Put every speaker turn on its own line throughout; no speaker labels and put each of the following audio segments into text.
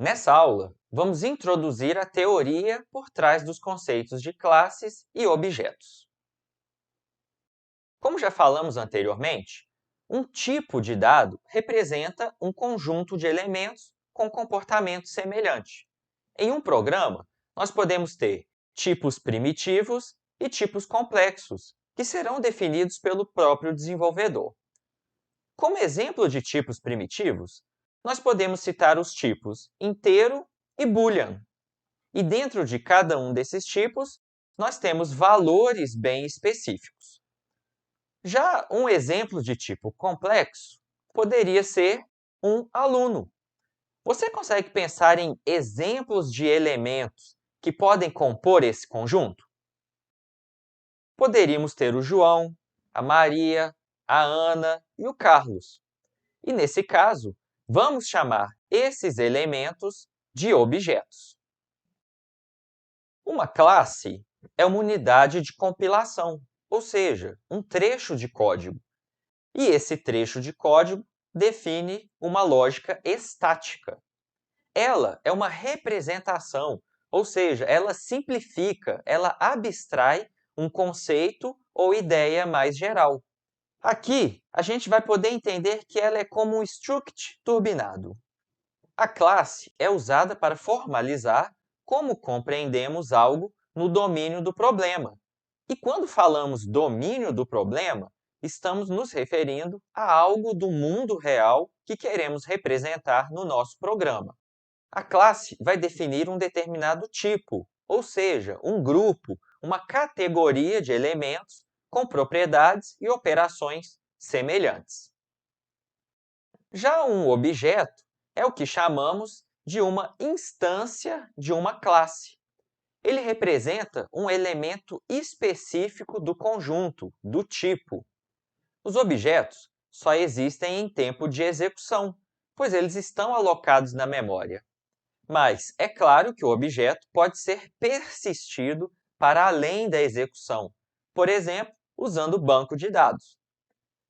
Nessa aula, vamos introduzir a teoria por trás dos conceitos de classes e objetos. Como já falamos anteriormente, um tipo de dado representa um conjunto de elementos com comportamento semelhante. Em um programa, nós podemos ter tipos primitivos e tipos complexos, que serão definidos pelo próprio desenvolvedor. Como exemplo de tipos primitivos, nós podemos citar os tipos inteiro e boolean. E dentro de cada um desses tipos, nós temos valores bem específicos. Já um exemplo de tipo complexo poderia ser um aluno. Você consegue pensar em exemplos de elementos que podem compor esse conjunto? Poderíamos ter o João, a Maria, a Ana e o Carlos. E nesse caso, vamos chamar esses elementos de objetos. Uma classe é uma unidade de compilação, ou seja, um trecho de código. E esse trecho de código define uma lógica estática. Ela é uma representação, ou seja, ela simplifica, ela abstrai um conceito ou ideia mais geral. Aqui, a gente vai poder entender que ela é como um struct turbinado. A classe é usada para formalizar como compreendemos algo no domínio do problema. E quando falamos domínio do problema, estamos nos referindo a algo do mundo real que queremos representar no nosso programa. A classe vai definir um determinado tipo, ou seja, um grupo, uma categoria de elementos com propriedades e operações semelhantes. Já um objeto é o que chamamos de uma instância de uma classe. Ele representa um elemento específico do conjunto, do tipo. Os objetos só existem em tempo de execução, pois eles estão alocados na memória. Mas é claro que o objeto pode ser persistido para além da execução, por exemplo, usando o banco de dados.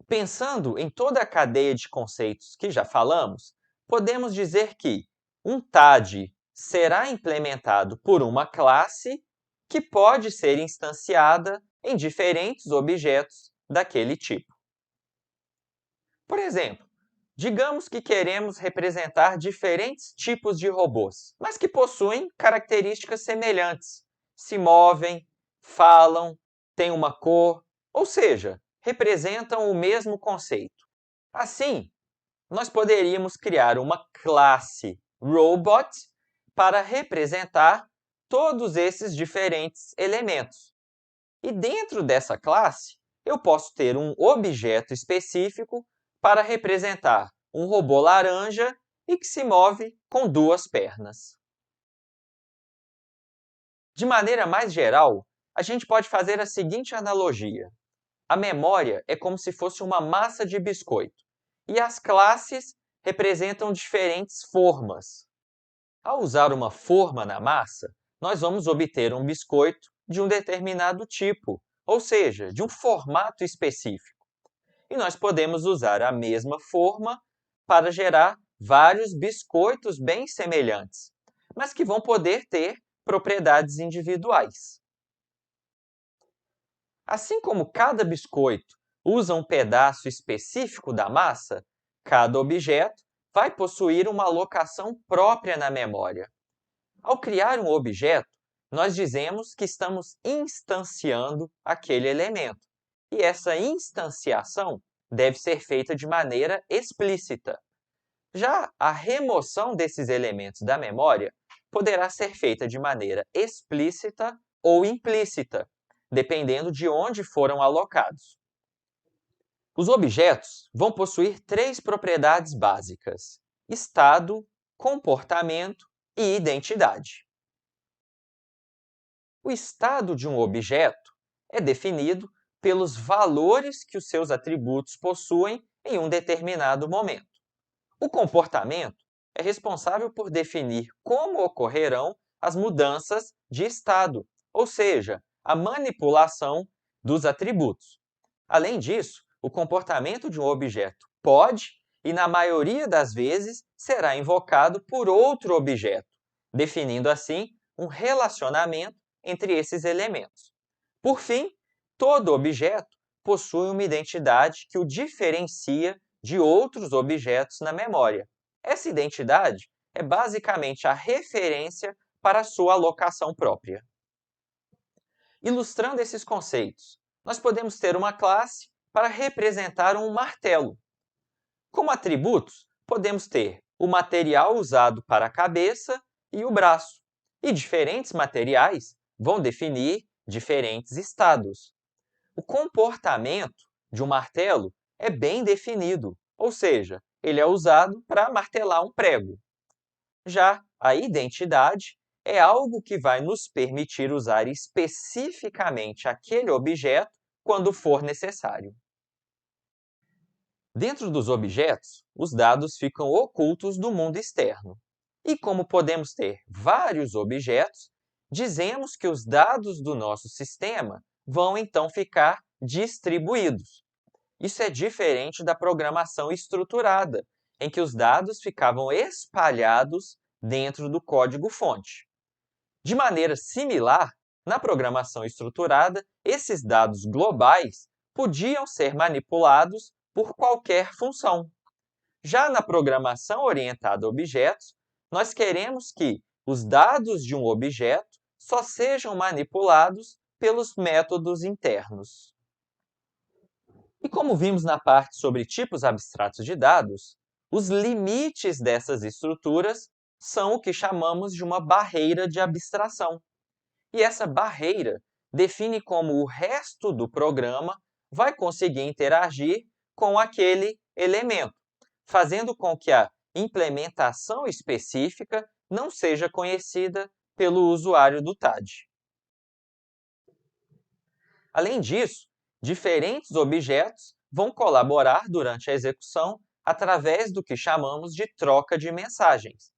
Pensando em toda a cadeia de conceitos que já falamos, podemos dizer que um TAD será implementado por uma classe que pode ser instanciada em diferentes objetos daquele tipo. Por exemplo, digamos que queremos representar diferentes tipos de robôs, mas que possuem características semelhantes. Se movem, falam, têm uma cor, ou seja, representam o mesmo conceito. Assim, nós poderíamos criar uma classe robot para representar todos esses diferentes elementos. E dentro dessa classe, eu posso ter um objeto específico para representar um robô laranja e que se move com duas pernas. De maneira mais geral, a gente pode fazer a seguinte analogia. A memória é como se fosse uma massa de biscoito, e as classes representam diferentes formas. Ao usar uma forma na massa, nós vamos obter um biscoito de um determinado tipo, ou seja, de um formato específico. E nós podemos usar a mesma forma para gerar vários biscoitos bem semelhantes, mas que vão poder ter propriedades individuais. Assim como cada biscoito usa um pedaço específico da massa, cada objeto vai possuir uma alocação própria na memória. Ao criar um objeto, nós dizemos que estamos instanciando aquele elemento, e essa instanciação deve ser feita de maneira explícita. Já a remoção desses elementos da memória poderá ser feita de maneira explícita ou implícita, dependendo de onde foram alocados. Os objetos vão possuir três propriedades básicas: estado, comportamento e identidade. O estado de um objeto é definido pelos valores que os seus atributos possuem em um determinado momento. O comportamento é responsável por definir como ocorrerão as mudanças de estado, ou seja, a manipulação dos atributos. Além disso, o comportamento de um objeto pode e, na maioria das vezes, será invocado por outro objeto, definindo assim um relacionamento entre esses elementos. Por fim, todo objeto possui uma identidade que o diferencia de outros objetos na memória. Essa identidade é basicamente a referência para a sua alocação própria. Ilustrando esses conceitos, nós podemos ter uma classe para representar um martelo. Como atributos, podemos ter o material usado para a cabeça e o braço, e diferentes materiais vão definir diferentes estados. O comportamento de um martelo é bem definido, ou seja, ele é usado para martelar um prego. Já a identidade é algo que vai nos permitir usar especificamente aquele objeto quando for necessário. Dentro dos objetos, os dados ficam ocultos do mundo externo. E como podemos ter vários objetos, dizemos que os dados do nosso sistema vão então ficar distribuídos. Isso é diferente da programação estruturada, em que os dados ficavam espalhados dentro do código-fonte. De maneira similar, na programação estruturada, esses dados globais podiam ser manipulados por qualquer função. Já na programação orientada a objetos, nós queremos que os dados de um objeto só sejam manipulados pelos métodos internos. E como vimos na parte sobre tipos abstratos de dados, os limites dessas estruturas são o que chamamos de uma barreira de abstração. E essa barreira define como o resto do programa vai conseguir interagir com aquele elemento, fazendo com que a implementação específica não seja conhecida pelo usuário do TAD. Além disso, diferentes objetos vão colaborar durante a execução através do que chamamos de troca de mensagens.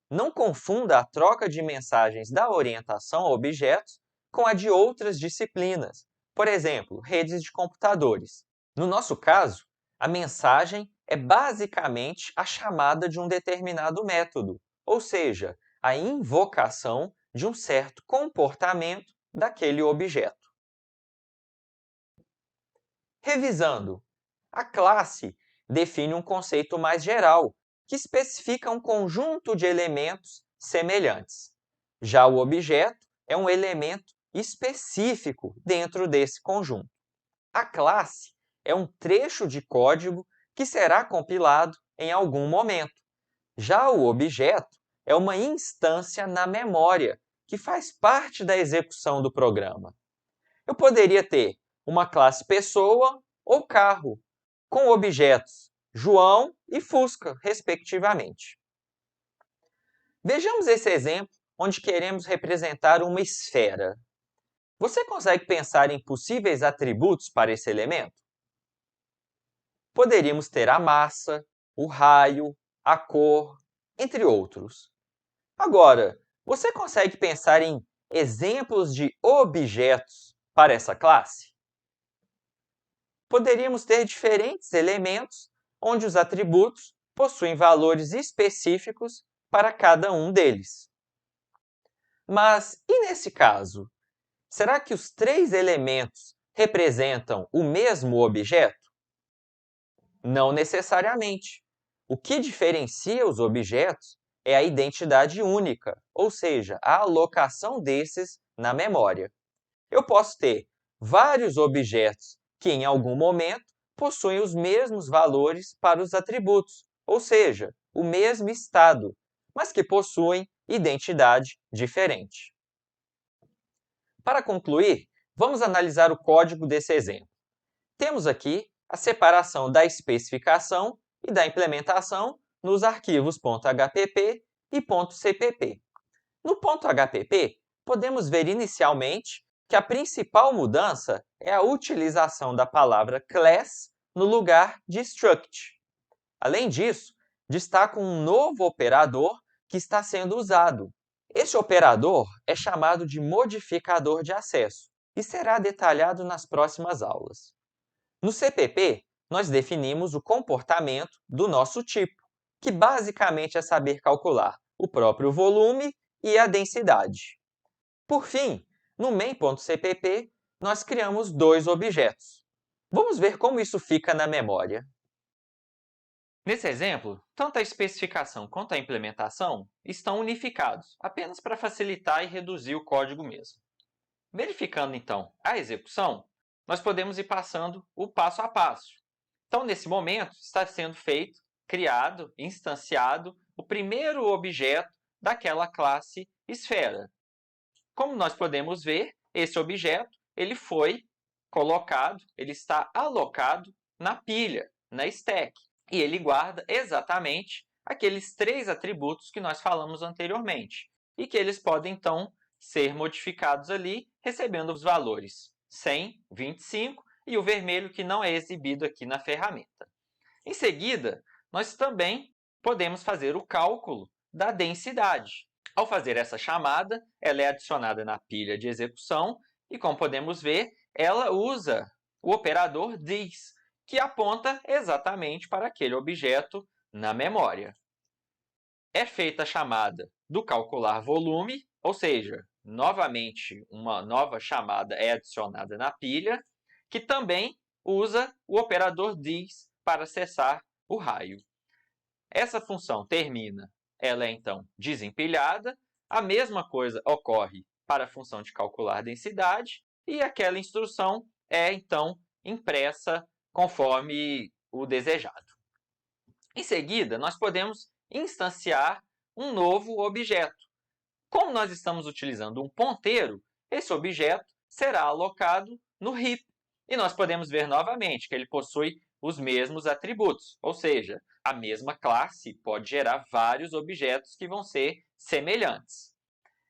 Não confunda a troca de mensagens da orientação a objetos com a de outras disciplinas, por exemplo, redes de computadores. No nosso caso, a mensagem é basicamente a chamada de um determinado método, ou seja, a invocação de um certo comportamento daquele objeto. Revisando, a classe define um conceito mais geral, que especifica um conjunto de elementos semelhantes. Já o objeto é um elemento específico dentro desse conjunto. A classe é um trecho de código que será compilado em algum momento. Já o objeto é uma instância na memória, que faz parte da execução do programa. Eu poderia ter uma classe pessoa ou carro, com objetos João e Fusca, respectivamente. Vejamos esse exemplo onde queremos representar uma esfera. Você consegue pensar em possíveis atributos para esse elemento? Poderíamos ter a massa, o raio, a cor, entre outros. Agora, você consegue pensar em exemplos de objetos para essa classe? Poderíamos ter diferentes elementos onde os atributos possuem valores específicos para cada um deles. Mas, e nesse caso? Será que os três elementos representam o mesmo objeto? Não necessariamente. O que diferencia os objetos é a identidade única, ou seja, a alocação desses na memória. Eu posso ter vários objetos que, em algum momento, possuem os mesmos valores para os atributos, ou seja, o mesmo estado, mas que possuem identidade diferente. Para concluir, vamos analisar o código desse exemplo. Temos aqui a separação da especificação e da implementação nos arquivos .hpp e .cpp. No .hpp, podemos ver inicialmente que a principal mudança é a utilização da palavra class no lugar de struct. Além disso, destaco um novo operador que está sendo usado. Esse operador é chamado de modificador de acesso e será detalhado nas próximas aulas. No CPP, nós definimos o comportamento do nosso tipo, que basicamente é saber calcular o próprio volume e a densidade. Por fim, no main.cpp, nós criamos dois objetos. Vamos ver como isso fica na memória. Nesse exemplo, tanto a especificação quanto a implementação estão unificados, apenas para facilitar e reduzir o código mesmo. Verificando, então, a execução, nós podemos ir passando o passo a passo. Então, nesse momento, está sendo feito, criado, instanciado, o primeiro objeto daquela classe esfera. Como nós podemos ver, esse objeto ele foi colocado, ele está alocado na pilha, na stack, e ele guarda exatamente aqueles 3 atributos que nós falamos anteriormente, e que eles podem, então, ser modificados ali, recebendo os valores 100, 25 e o vermelho que não é exibido aqui na ferramenta. Em seguida, nós também podemos fazer o cálculo da densidade. Ao fazer essa chamada, ela é adicionada na pilha de execução e, como podemos ver, ela usa o operador this, que aponta exatamente para aquele objeto na memória. É feita a chamada do calcular volume, ou seja, novamente uma nova chamada é adicionada na pilha, que também usa o operador this para acessar o raio. Essa função termina, ela é então desempilhada, a mesma coisa ocorre para a função de calcular densidade e aquela instrução é então impressa conforme o desejado. Em seguida, nós podemos instanciar um novo objeto. Como nós estamos utilizando um ponteiro, esse objeto será alocado no heap. E nós podemos ver novamente que ele possui os mesmos atributos, ou seja, a mesma classe pode gerar vários objetos que vão ser semelhantes.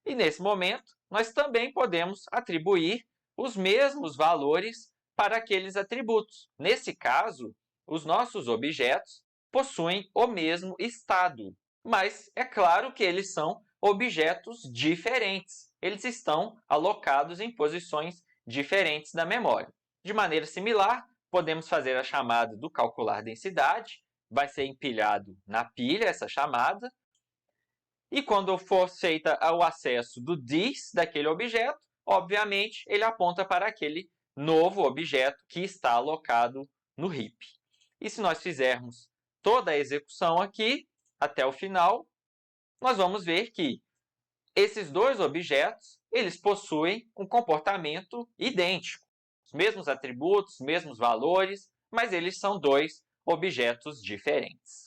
E nesse momento, nós também podemos atribuir os mesmos valores para aqueles atributos. Nesse caso, os nossos objetos possuem o mesmo estado, mas é claro que eles são objetos diferentes. Eles estão alocados em posições diferentes da memória. De maneira similar, podemos fazer a chamada do calcular densidade, vai ser empilhado na pilha essa chamada, e quando for feita o acesso do this daquele objeto, obviamente ele aponta para aquele novo objeto que está alocado no heap. E se nós fizermos toda a execução aqui, até o final, nós vamos ver que esses dois objetos eles possuem um comportamento idêntico. Os mesmos atributos, mesmos valores, mas eles são dois objetos diferentes.